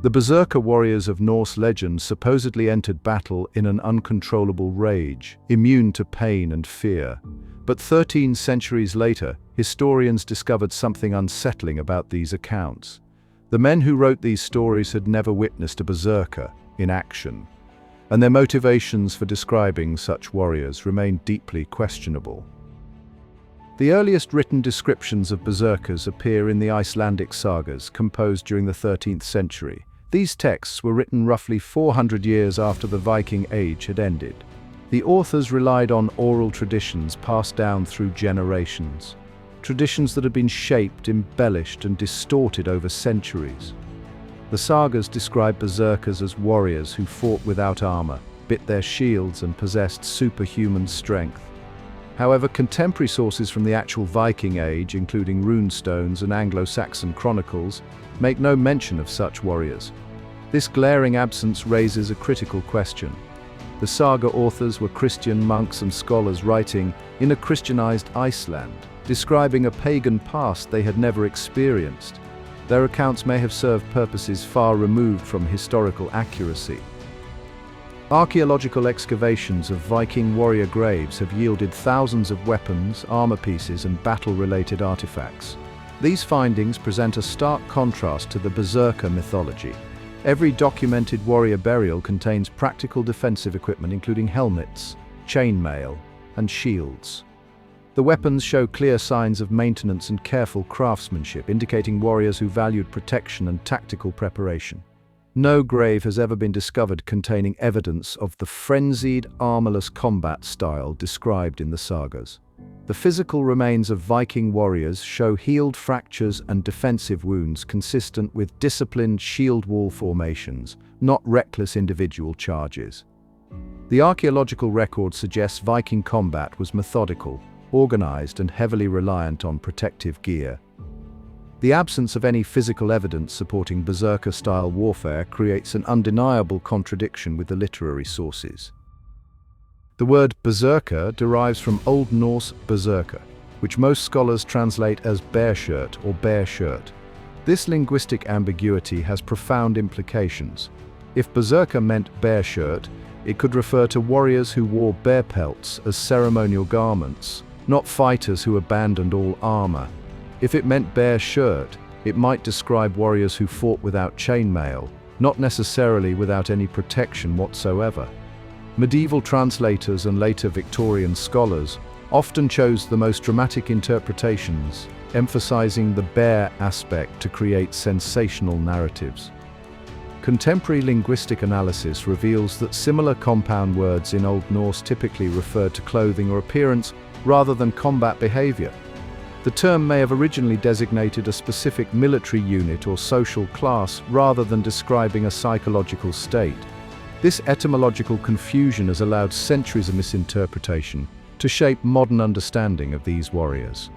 The Berserker warriors of Norse legend supposedly entered battle in an uncontrollable rage, immune to pain and fear. But 13 centuries later, historians discovered something unsettling about these accounts. The men who wrote these stories had never witnessed a berserker in action, and their motivations for describing such warriors remained deeply questionable. The earliest written descriptions of berserkers appear in the Icelandic sagas composed during the 13th century. These texts were written roughly 400 years after the Viking Age had ended. The authors relied on oral traditions passed down through generations, traditions that had been shaped, embellished, and distorted over centuries. The sagas describe berserkers as warriors who fought without armor, bit their shields, and possessed superhuman strength. However, contemporary sources from the actual Viking Age, including runestones and Anglo-Saxon chronicles, make no mention of such warriors. This glaring absence raises a critical question. The saga authors were Christian monks and scholars writing in a Christianized Iceland, describing a pagan past they had never experienced. Their accounts may have served purposes far removed from historical accuracy. Archaeological excavations of Viking warrior graves have yielded thousands of weapons, armor pieces, and battle-related artifacts. These findings present a stark contrast to the Berserker mythology. Every documented warrior burial contains practical defensive equipment including helmets, chainmail, and shields. The weapons show clear signs of maintenance and careful craftsmanship, indicating warriors who valued protection and tactical preparation. No grave has ever been discovered containing evidence of the frenzied, armorless combat style described in the sagas. The physical remains of Viking warriors show healed fractures and defensive wounds consistent with disciplined shield wall formations, not reckless individual charges. The archaeological record suggests Viking combat was methodical, organized, and heavily reliant on protective gear. The absence of any physical evidence supporting berserker-style warfare creates an undeniable contradiction with the literary sources. The word berserker derives from Old Norse berserker, which most scholars translate as bear shirt or bear shirt. This linguistic ambiguity has profound implications. If berserker meant bear shirt, it could refer to warriors who wore bear pelts as ceremonial garments, not fighters who abandoned all armor. If it meant bear shirt, it might describe warriors who fought without chainmail, not necessarily without any protection whatsoever. Medieval translators and later Victorian scholars often chose the most dramatic interpretations, emphasizing the bear aspect to create sensational narratives. Contemporary linguistic analysis reveals that similar compound words in Old Norse typically referred to clothing or appearance rather than combat behavior. The term may have originally designated a specific military unit or social class rather than describing a psychological state. This etymological confusion has allowed centuries of misinterpretation to shape modern understanding of these warriors.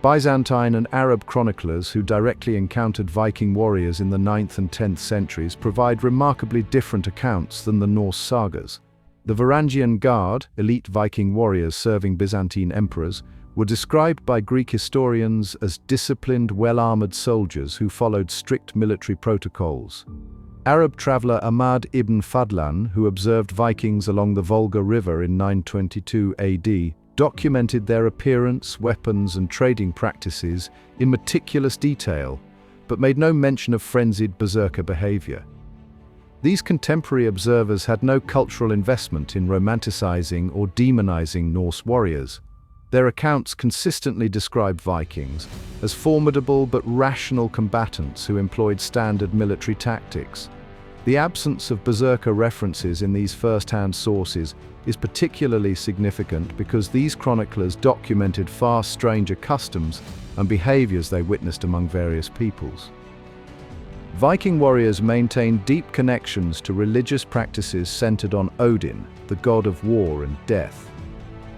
Byzantine and Arab chroniclers who directly encountered Viking warriors in the 9th and 10th centuries provide remarkably different accounts than the Norse sagas. The Varangian Guard, elite Viking warriors serving Byzantine emperors, were described by Greek historians as disciplined, well-armored soldiers who followed strict military protocols. Arab traveler Ahmad ibn Fadlan, who observed Vikings along the Volga River in 922 AD, documented their appearance, weapons, and trading practices in meticulous detail, but made no mention of frenzied berserker behavior. These contemporary observers had no cultural investment in romanticizing or demonizing Norse warriors. Their accounts consistently describe Vikings as formidable but rational combatants who employed standard military tactics. The absence of berserker references in these first-hand sources is particularly significant because these chroniclers documented far stranger customs and behaviors they witnessed among various peoples. Viking warriors maintained deep connections to religious practices centered on Odin, the god of war and death.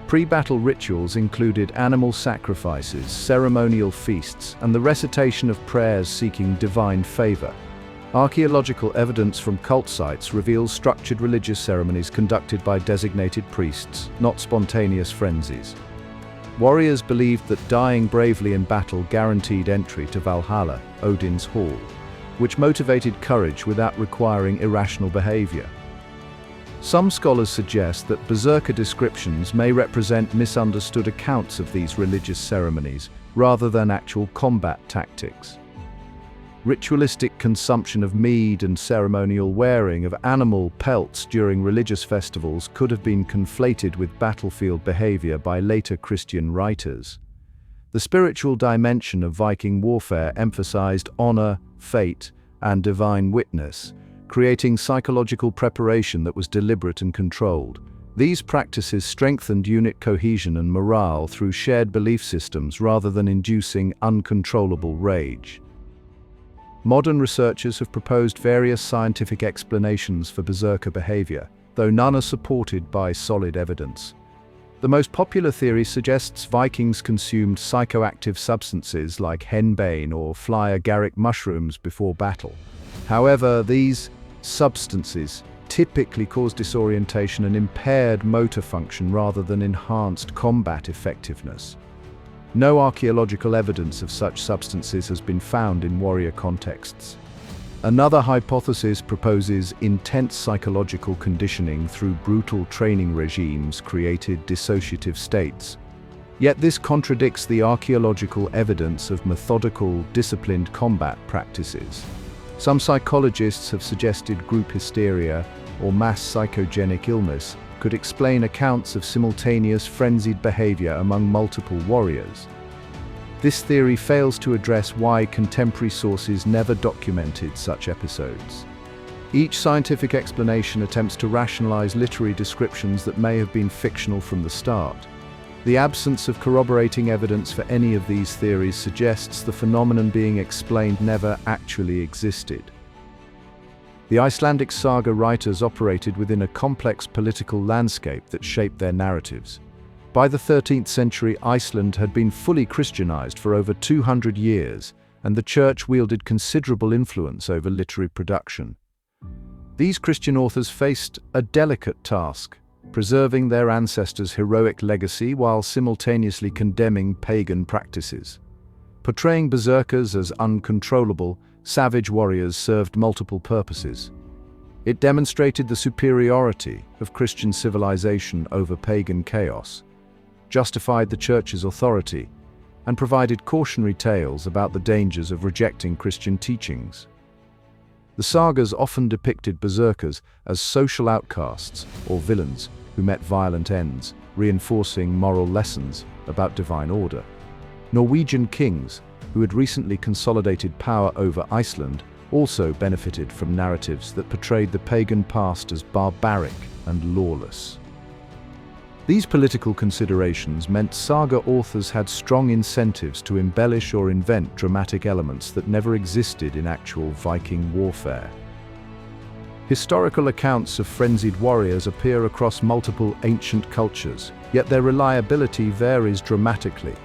Pre-battle rituals included animal sacrifices, ceremonial feasts, and the recitation of prayers seeking divine favor. Archaeological evidence from cult sites reveals structured religious ceremonies conducted by designated priests, not spontaneous frenzies. Warriors believed that dying bravely in battle guaranteed entry to Valhalla, Odin's hall, which motivated courage without requiring irrational behavior. Some scholars suggest that Berserker descriptions may represent misunderstood accounts of these religious ceremonies rather than actual combat tactics. Ritualistic consumption of mead and ceremonial wearing of animal pelts during religious festivals could have been conflated with battlefield behavior by later Christian writers. The spiritual dimension of Viking warfare emphasized honor, fate, and divine witness, creating psychological preparation that was deliberate and controlled. These practices strengthened unit cohesion and morale through shared belief systems rather than inducing uncontrollable rage. Modern researchers have proposed various scientific explanations for Berserker behavior, though none are supported by solid evidence. The most popular theory suggests Vikings consumed psychoactive substances like henbane or fly agaric mushrooms before battle. However, these substances typically cause disorientation and impaired motor function rather than enhanced combat effectiveness. No archaeological evidence of such substances has been found in warrior contexts. Another hypothesis proposes intense psychological conditioning through brutal training regimes created dissociative states. Yet this contradicts the archaeological evidence of methodical, disciplined combat practices. Some psychologists have suggested group hysteria or mass psychogenic illness could explain accounts of simultaneous frenzied behavior among multiple warriors. This theory fails to address why contemporary sources never documented such episodes. Each scientific explanation attempts to rationalize literary descriptions that may have been fictional from the start. The absence of corroborating evidence for any of these theories suggests the phenomenon being explained never actually existed. The Icelandic saga writers operated within a complex political landscape that shaped their narratives. By the 13th century, Iceland had been fully Christianized for over 200 years, and the church wielded considerable influence over literary production. These Christian authors faced a delicate task, preserving their ancestors' heroic legacy while simultaneously condemning pagan practices. Portraying berserkers as uncontrollable, savage warriors served multiple purposes. It demonstrated the superiority of Christian civilization over pagan chaos, justified the Church's authority, and provided cautionary tales about the dangers of rejecting Christian teachings. The sagas often depicted berserkers as social outcasts or villains who met violent ends, reinforcing moral lessons about divine order. Norwegian kings, who had recently consolidated power over Iceland, also benefited from narratives that portrayed the pagan past as barbaric and lawless. These political considerations meant saga authors had strong incentives to embellish or invent dramatic elements that never existed in actual Viking warfare. Historical accounts of frenzied warriors appear across multiple ancient cultures, yet their reliability varies dramatically.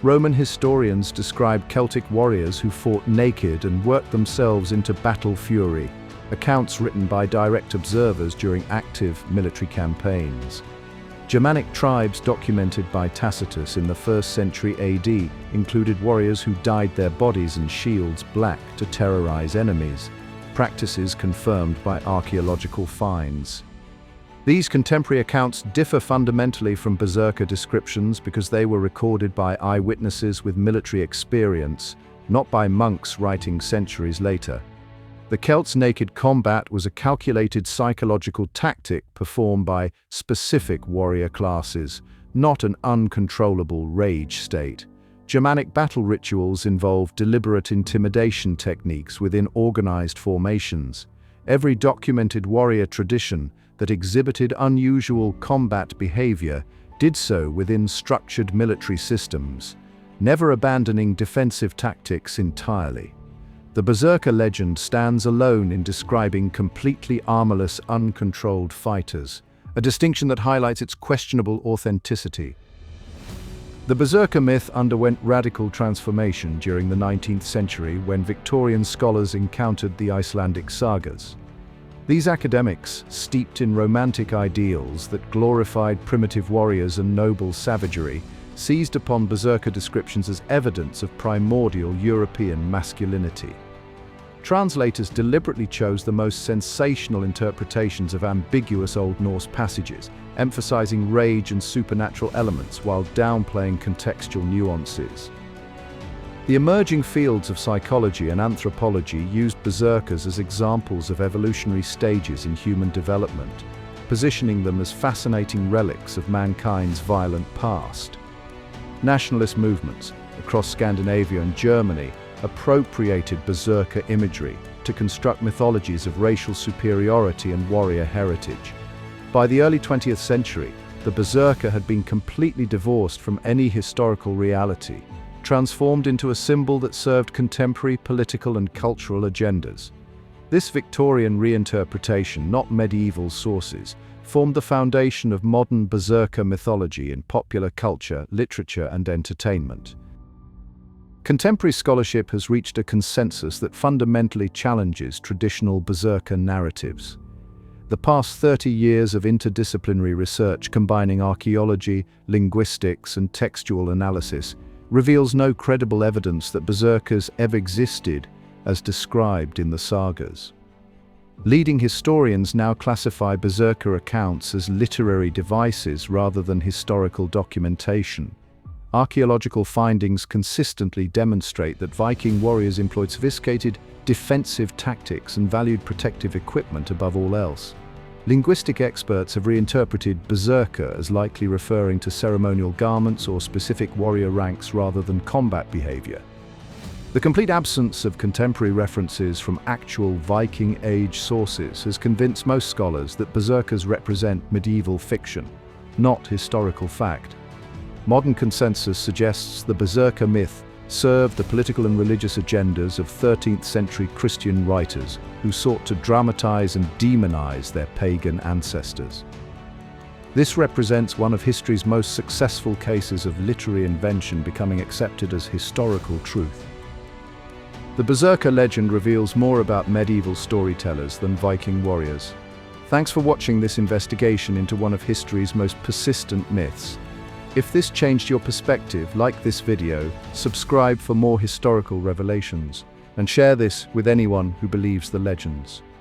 Roman historians describe Celtic warriors who fought naked and worked themselves into battle fury, accounts written by direct observers during active military campaigns. Germanic tribes documented by Tacitus in the 1st century AD included warriors who dyed their bodies and shields black to terrorize enemies, practices confirmed by archaeological finds. These contemporary accounts differ fundamentally from berserker descriptions because they were recorded by eyewitnesses with military experience, not by monks writing centuries later. The Celts' naked combat was a calculated psychological tactic performed by specific warrior classes, not an uncontrollable rage state. Germanic battle rituals involved deliberate intimidation techniques within organized formations. Every documented warrior tradition that exhibited unusual combat behavior did so within structured military systems, never abandoning defensive tactics entirely. The Berserker legend stands alone in describing completely armorless, uncontrolled fighters, a distinction that highlights its questionable authenticity. The Berserker myth underwent radical transformation during the 19th century when Victorian scholars encountered the Icelandic sagas. These academics, steeped in romantic ideals that glorified primitive warriors and noble savagery, seized upon Berserker descriptions as evidence of primordial European masculinity. Translators deliberately chose the most sensational interpretations of ambiguous Old Norse passages, emphasizing rage and supernatural elements while downplaying contextual nuances. The emerging fields of psychology and anthropology used berserkers as examples of evolutionary stages in human development, positioning them as fascinating relics of mankind's violent past. Nationalist movements across Scandinavia and Germany appropriated berserker imagery to construct mythologies of racial superiority and warrior heritage. By the early 20th century, the berserker had been completely divorced from any historical reality, transformed into a symbol that served contemporary political and cultural agendas. This Victorian reinterpretation, not medieval sources, formed the foundation of modern berserker mythology in popular culture, literature, and entertainment. Contemporary scholarship has reached a consensus that fundamentally challenges traditional berserker narratives. The past 30 years of interdisciplinary research combining archaeology, linguistics, and textual analysis reveals no credible evidence that berserkers ever existed as described in the sagas. Leading historians now classify berserker accounts as literary devices rather than historical documentation. Archaeological findings consistently demonstrate that Viking warriors employed sophisticated defensive tactics and valued protective equipment above all else. Linguistic experts have reinterpreted berserker as likely referring to ceremonial garments or specific warrior ranks rather than combat behavior. The complete absence of contemporary references from actual Viking Age sources has convinced most scholars that berserkers represent medieval fiction, not historical fact. Modern consensus suggests the berserker myth served the political and religious agendas of 13th century Christian writers who sought to dramatize and demonize their pagan ancestors. This represents one of history's most successful cases of literary invention becoming accepted as historical truth. The berserker legend reveals more about medieval storytellers than Viking warriors. Thanks for watching this investigation into one of history's most persistent myths. If this changed your perspective, like this video, subscribe for more historical revelations, and share this with anyone who believes the legends.